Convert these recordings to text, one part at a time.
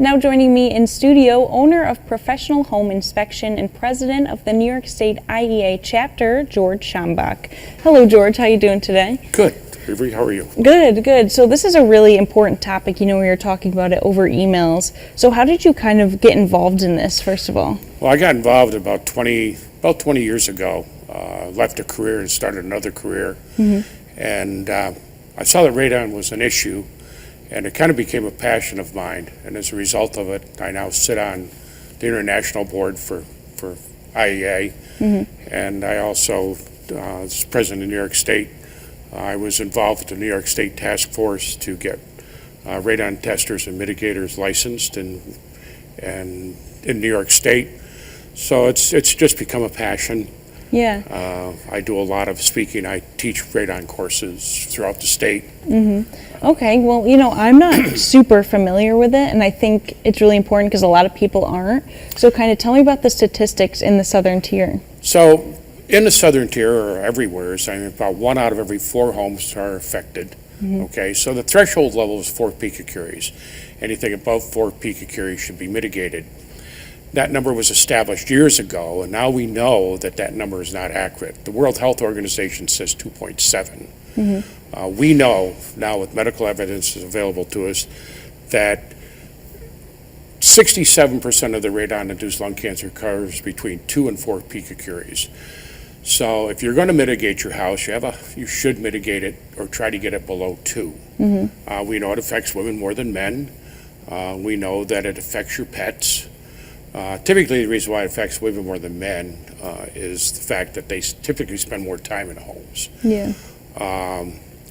Now joining me in studio, owner of Professional Home Inspection and president of the New York State IEA chapter, George Schambach. Hello, George. How are you doing today? Good. Avery, how are you? Good, good. So this is a really important topic. You know, we were talking about it over emails. So how did you kind of get involved in this, first of all? Well, I got involved about 20 years ago. Left a career and started another career. And I saw that radon was an issue, and it kind of became a passion of mine. And as a result of it, I now sit on the international board for IEA. And I also, as president of New York State, I was involved with the New York State Task Force to get radon testers and mitigators licensed in New York State. So it's just become a passion. Yeah. I do a lot of speaking. I teach radon courses throughout the state. Okay, well, you know, I'm not super familiar with it, and I think it's really important because a lot of people aren't. So kind of tell me about the statistics in the southern tier. So in the southern tier, or everywhere, about 1 out of every 4 homes are affected. Okay, so the threshold level is 4 picocuries. Anything above 4 picocuries should be mitigated. That number was established years ago, and now we know that number is not accurate. The World Health Organization says 2.7. We know now, with medical evidence available to us, that 67% of the radon-induced lung cancer occurs between 2 and 4 picocuries. So if you're going to mitigate your house, you should mitigate it or try to get it below 2. We know it affects women more than men. We know that it affects your pets. Typically, the reason why it affects women more than men is the fact that they typically spend more time in homes. Yeah.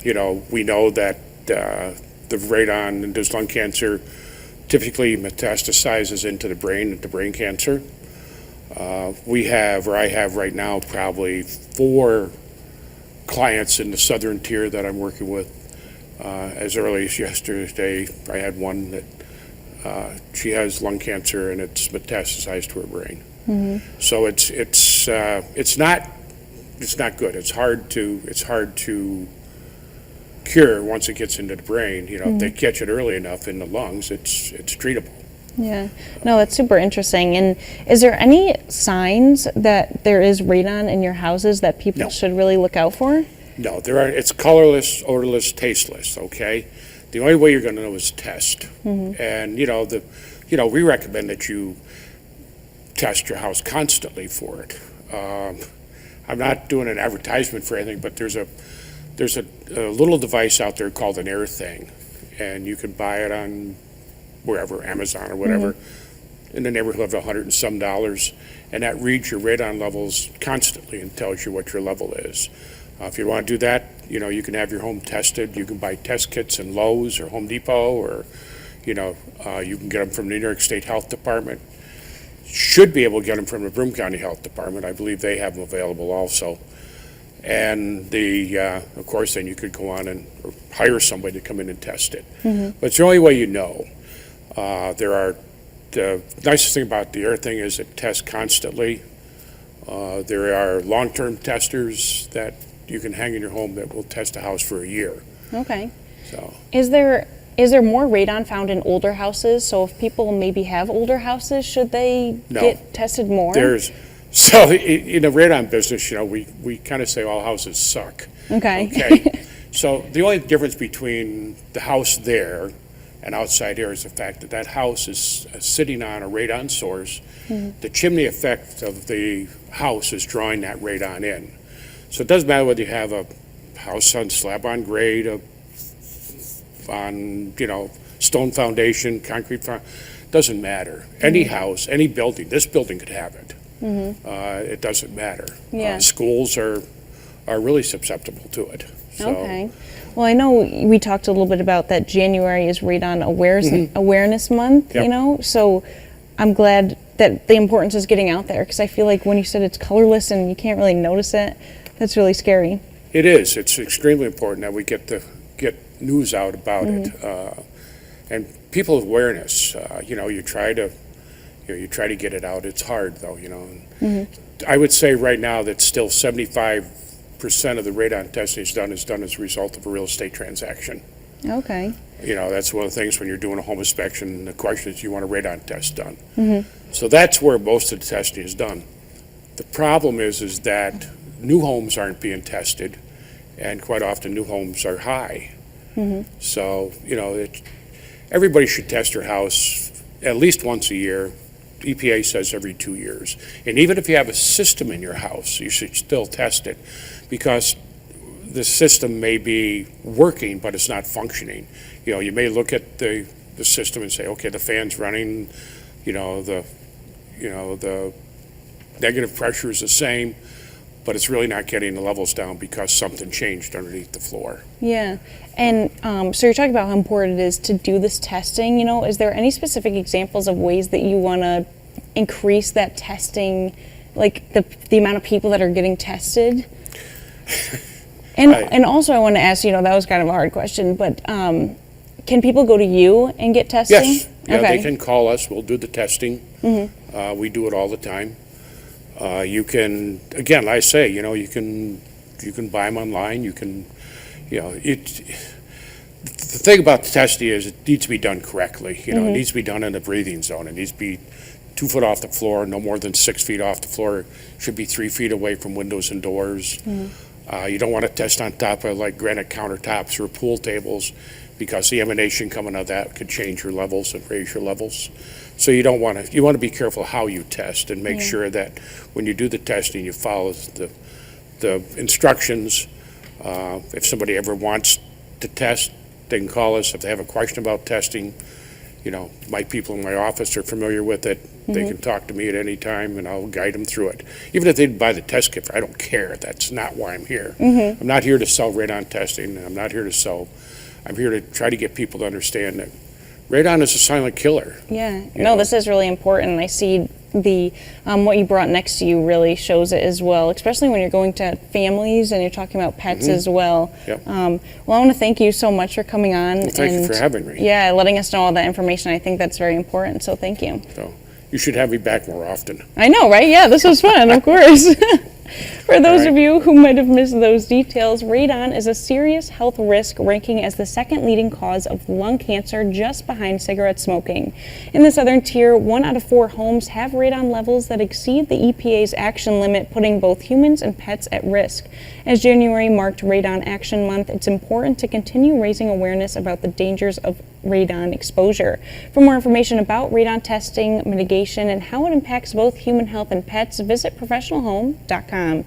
You know, we know that the radon-induced lung cancer typically metastasizes into the brain cancer. I have right now probably 4 clients in the southern tier that I'm working with. As early as yesterday, I had one that she has lung cancer and it's metastasized to her brain. So it's not good. It's hard to cure once it gets into the brain. You know, if they catch it early enough in the lungs, it's treatable. Yeah, no, that's super interesting. And is there any signs that there is radon in your houses that people should really look out for? No, there are. It's colorless, odorless, tasteless. Okay, the only way you're going to know is test. And we recommend that you test your house constantly for it. I'm not doing an advertisement for anything, but there's a little device out there called an air thing, and you can buy it on wherever, Amazon or whatever, in the neighborhood of $100 and some, and that reads your radon levels constantly and tells you what your level is. If you want to do that, you can have your home tested. You can buy test kits in Lowe's or Home Depot, or you can get them from the New York State Health Department. Should be able to get them from the Broome County Health Department. I believe they have them available also. And of course, then you could go on and hire somebody to come in and test it. But it's the only way you know. The nicest thing about the air thing is it tests constantly. There are long-term testers that you can hang in your home that will test a house for a year. Okay. So is there more radon found in older houses? So if people maybe have older houses, should they get tested more? So in the radon business, we kind of say all houses suck. Okay. So the only difference between the house there and outside here is the fact that house is sitting on a radon source. The chimney effect of the house is drawing that radon in. So it doesn't matter whether you have a house on slab on grade, on stone foundation, concrete foundation. Doesn't matter. Any house, any building. This building could have it. It doesn't matter. Yeah. Schools are really susceptible to it. So. Okay. Well, I know we talked a little bit about that January is Radon Awareness Month, so I'm glad that the importance is getting out there, because I feel like when you said it's colorless and you can't really notice it, that's really scary. It is. It's extremely important that we get news out about it, and people's awareness. You try to get it out. It's hard though, I would say right now that still 75% of the radon testing is done as a result of a real estate transaction. Okay. You know, that's one of the things when you're doing a home inspection, the question is you want a radon test done. So that's where most of the testing is done. The problem is that new homes aren't being tested, and quite often new homes are high. So, you know, everybody should test their house at least once a year. EPA says every 2 years. And even if you have a system in your house, you should still test it, because the system may be working, but it's not functioning. You know, you may look at the system and say, okay, the fan's running, the negative pressure is the same, but it's really not getting the levels down because something changed underneath the floor. Yeah. And so you're talking about how important it is to do this testing. Is there any specific examples of ways that you want to increase that testing, like the amount of people that are getting tested? And also I want to ask, that was kind of a hard question, but can people go to you and get testing? Yes. Yeah, Okay. they can call us. We'll do the testing. We do it all the time. You can, again, like I say, you can buy them online. You can, the thing about the testing is it needs to be done correctly. It needs to be done in the breathing zone. It needs to be 2 foot off the floor, no more than 6 feet off the floor. Should be 3 feet away from windows and doors. You don't want to test on top of like granite countertops or pool tables, because the emanation coming out of that could change your levels and raise your levels. So you want to be careful how you test and make sure that when you do the testing, you follow the instructions. If somebody ever wants to test, they can call us. If they have a question about testing, my people in my office are familiar with it. They can talk to me at any time, and I'll guide them through it. Even if they didn't buy the test kit, I don't care. That's not why I'm here. I'm not here to sell radon testing. I'm not here to sell. I'm here to try to get people to understand that radon is a silent killer. Yeah. This is really important. I see the what you brought next to you really shows it as well, especially when you're going to families and you're talking about pets as well. Yep. Well, I want to thank you so much for coming on. Well, thank you for having me. Yeah, letting us know all that information. I think that's very important, so thank you. So you should have me back more often. I know, right? Yeah, this was fun, of course. For those of you who might have missed those details, radon is a serious health risk, ranking as the second leading cause of lung cancer, just behind cigarette smoking. In the southern tier, 1 out of 4 homes have radon levels that exceed the EPA's action limit, putting both humans and pets at risk. As January marked Radon Action Month, it's important to continue raising awareness about the dangers of radon exposure. For more information about radon testing, mitigation, and how it impacts both human health and pets, visit professionalhome.com.